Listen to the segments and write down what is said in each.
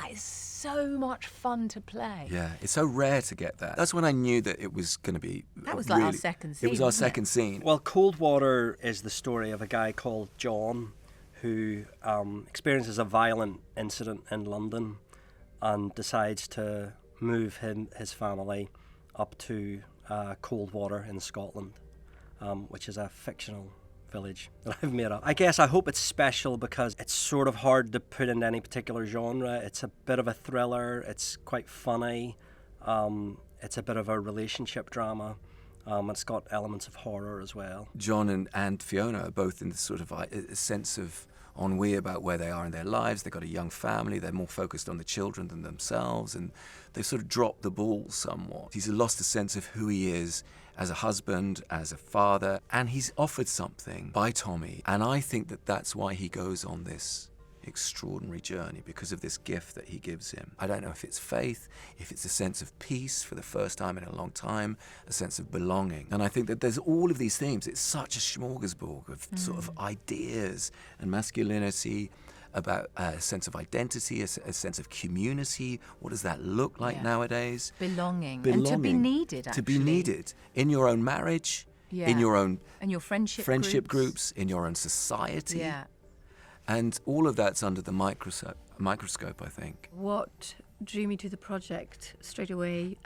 that is so much fun to play. Yeah, it's so rare to get that. That's when I knew that it was going to be. That was like our second scene. It was our wasn't second scene. Well, Coldwater is the story of a guy called John who experiences a violent incident in London and decides to move his family up to Coldwater in Scotland, which is a fictional village that I've made up. I guess I hope it's special because it's sort of hard to put into any particular genre. It's a bit of a thriller, it's quite funny, it's a bit of a relationship drama, it's got elements of horror as well. John and Fiona are both in this sort of a sense of ennui about where they are in their lives. They've got a young family, they're more focused on the children than themselves, and they've sort of dropped the ball somewhat. He's lost a sense of who he is as a husband, as a father, and he's offered something by Tommy, and I think that that's why he goes on this extraordinary journey, because of this gift that he gives him. I don't know if it's faith, if it's a sense of peace for the first time in a long time, a sense of belonging. And I think that there's all of these themes. It's such a smorgasbord of sort of ideas and masculinity, about a sense of identity, a sense of community. What does that look like nowadays? Belonging. And to be needed, actually. To be needed in your own marriage, in your own and your friendship groups, in your own society. Yeah. And all of that's under the microscope, I think. What drew me to the project straight away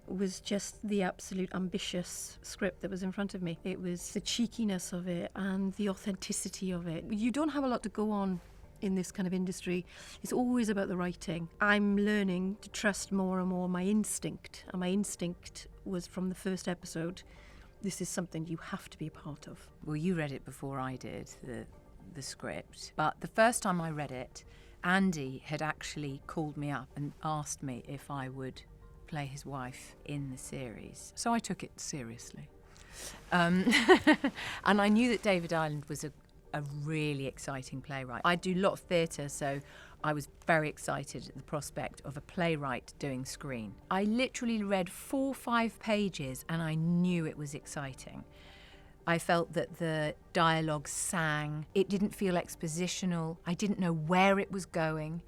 was just the absolute ambitious script that was in front of me. It was the cheekiness of it and the authenticity of it. You don't have a lot to go on in this kind of industry. It's always about the writing. I'm learning to trust more and more my instinct, and my instinct was from the first episode, this is something you have to be a part of. Well, you read it before I did, the script, but the first time I read it, Andy had actually called me up and asked me if I would play his wife in the series. So I took it seriously. And I knew that David Ireland was a really exciting playwright. I do a lot of theatre, so I was very excited at the prospect of a playwright doing screen. I literally read 4 or 5 pages and I knew it was exciting. I felt that the dialogue sang. It didn't feel expositional. I didn't know where it was going.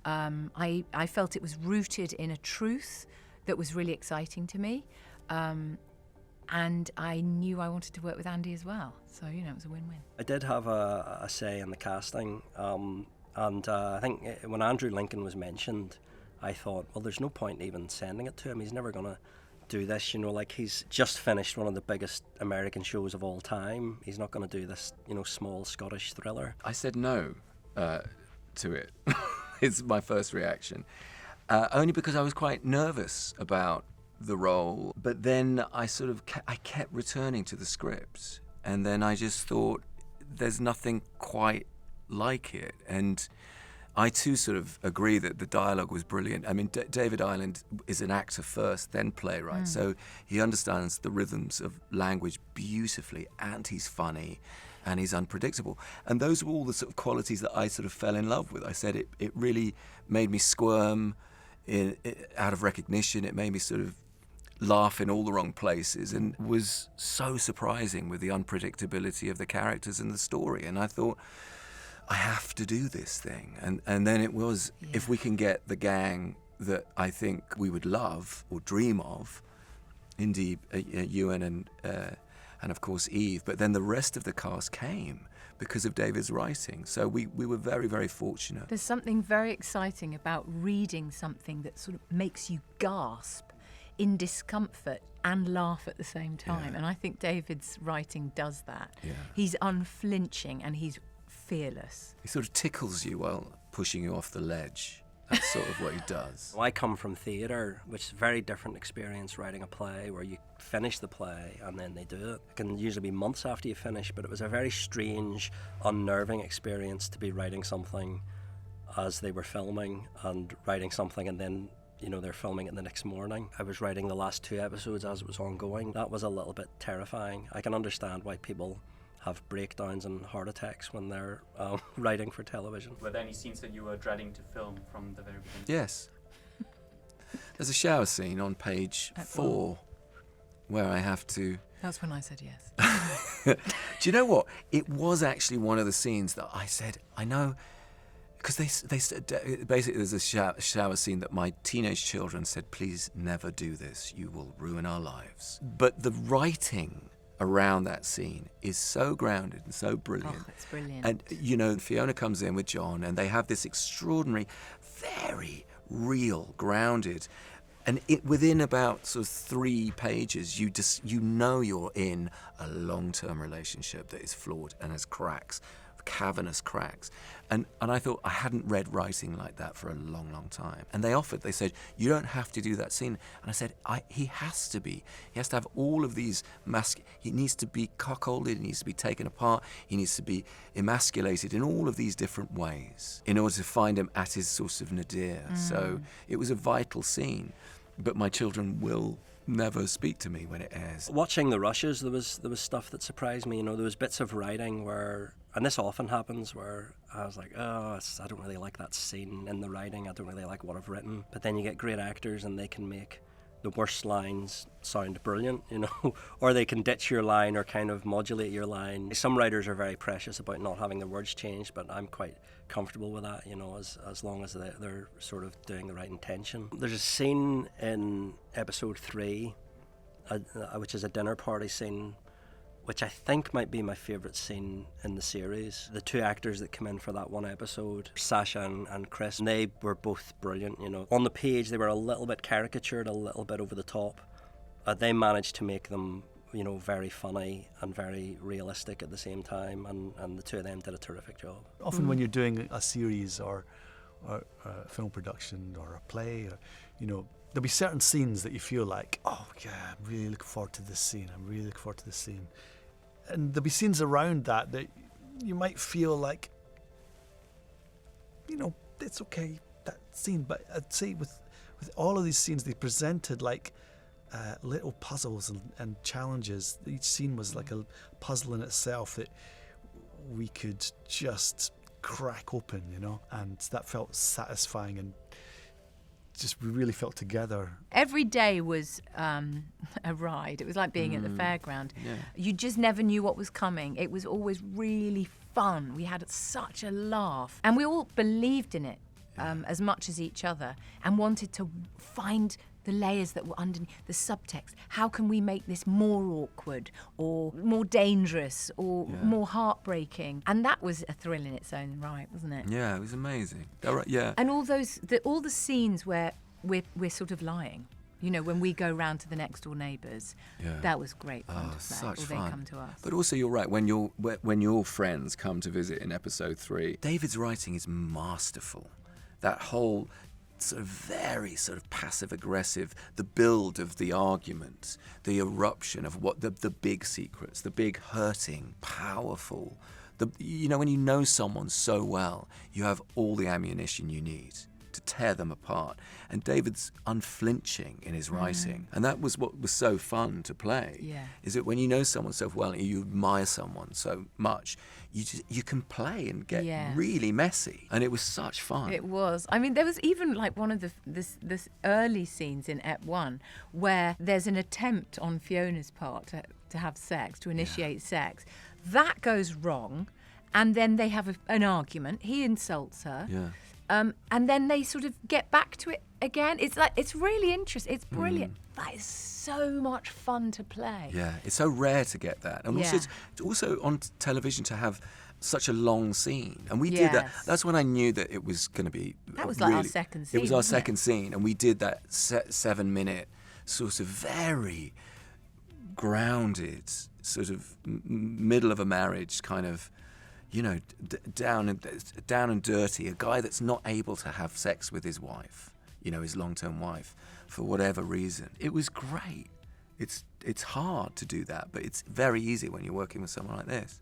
I felt it was rooted in a truth that was really exciting to me. And I knew I wanted to work with Andy as well. So, it was a win-win. I did have a say in the casting. And I think when Andrew Lincoln was mentioned, I thought, well, there's no point even sending it to him. He's never going to do this, he's just finished one of the biggest American shows of all time. He's not going to do this, small Scottish thriller. I said no to it. It's my first reaction. Only because I was quite nervous about the role. But then I kept returning to the script. And then I just thought, there's nothing quite like it. And I too sort of agree that the dialogue was brilliant. I mean, David Ireland is an actor first, then playwright, so he understands the rhythms of language beautifully, and he's funny, and he's unpredictable. And those were all the sort of qualities that I sort of fell in love with. I said it really made me squirm out of recognition. It made me sort of laugh in all the wrong places, and was so surprising with the unpredictability of the characters and the story. And I thought, I have to do this thing. And then it was, if we can get the gang that I think we would love or dream of, indeed, Ewan and of course Eve, but then the rest of the cast came because of David's writing. So we were very, very fortunate. There's something very exciting about reading something that sort of makes you gasp in discomfort and laugh at the same time. And I think David's writing does that. He's unflinching and he's fearless. He sort of tickles you while pushing you off the ledge. That's sort of what he does. Well, I come from theatre, which is a very different experience writing a play where you finish the play and then they do it. It can usually be months after you finish, but it was a very strange, unnerving experience to be writing something as they were filming and writing something and then they're filming it the next morning. I was writing the last 2 episodes as it was ongoing. That was a little bit terrifying. I can understand why people have breakdowns and heart attacks when they're writing for television. Were there any scenes that you were dreading to film from the very beginning? Yes. There's a shower scene on page 4 where I have to... That's when I said yes. Do you know what? It was actually one of the scenes that I said, I know, because basically there's a shower scene that my teenage children said, please never do this, you will ruin our lives. But the writing around that scene is so grounded and so brilliant. Oh, it's brilliant. And, you know, Fiona comes in with John and they have this extraordinary, very real, grounded, and within about sort of 3 pages, you know you're in a long-term relationship that is flawed and has cracks, cavernous cracks. And I thought I hadn't read writing like that for a long, long time. And they said, you don't have to do that scene. And I said, he has to be. He has to have all of these he needs to be cuckolded, he needs to be taken apart, he needs to be emasculated in all of these different ways in order to find him at his source of nadir. So it was a vital scene. But my children will never speak to me when it airs. Watching the rushes, there was stuff that surprised me. You know, there was bits of writing where, and this often happens, where I was like, I don't really like that scene in the writing. I don't really like what I've written. But then you get great actors, and they can make the worst lines sound brilliant, you know, or they can ditch your line or kind of modulate your line. Some writers are very precious about not having their words changed, but I'm quite comfortable with that, you know, as long as they're sort of doing the right intention. There's a scene in episode 3, which is a dinner party scene, which I think might be my favourite scene in the series. The 2 actors that come in for that one episode, Sasha and Chris, they were both brilliant, you know. On the page, they were a little bit caricatured, a little bit over the top. They managed to make them, you know, very funny and very realistic at the same time, and the 2 of them did a terrific job. Often when you're doing a series or a film production or a play, or, you know, there'll be certain scenes that you feel like, oh yeah, I'm really looking forward to this scene, and there'll be scenes around that you might feel like, you know, it's okay, that scene. But I'd say with all of these scenes, they presented like little puzzles and challenges. Each scene was like a puzzle in itself that we could just crack open, you know, and that felt satisfying, and just we really felt together. Every day was a ride. It was like being at the fairground. Yeah. You just never knew what was coming. It was always really fun. We had such a laugh. And we all believed in it as much as each other, and wanted to find the layers that were underneath, the subtext. How can we make this more awkward or more dangerous or more heartbreaking? And that was a thrill in its own right, wasn't it? Yeah, it was amazing. Yeah. And all the scenes where we're sort of lying. You know, when we go round to the next door neighbours, that was great fun to play. Such or fun. they come to us. But also, you're right. When your friends come to visit in episode 3, David's writing is masterful. That whole sort of very sort of passive-aggressive, the build of the argument, the eruption of what the big secrets, the big hurting, powerful. You know, when you know someone so well, you have all the ammunition you need to tear them apart. And David's unflinching in his writing. And that was what was so fun to play. Yeah. Is that when you know someone so well and you admire someone so much, you can play and get really messy. And it was such fun. It was. I mean, there was even like one of this early scenes in Ep 1 where there's an attempt on Fiona's part to have sex, to initiate sex. That goes wrong, and then they have an argument. He insults her. Yeah. And then they sort of get back to it again. It's really interesting. It's brilliant. That is so much fun to play. Yeah, it's so rare to get that. And also, it's also on television to have such a long scene. And we did that. Yes. That's when I knew that it was going to be That was like our second scene. It was our wasn't second scene. And we did that 7-minute sort of very grounded sort of middle of a marriage kind of, you know, down and dirty, a guy that's not able to have sex with his wife, you know, his long-term wife, for whatever reason. It was great. It's hard to do that, but it's very easy when you're working with someone like this.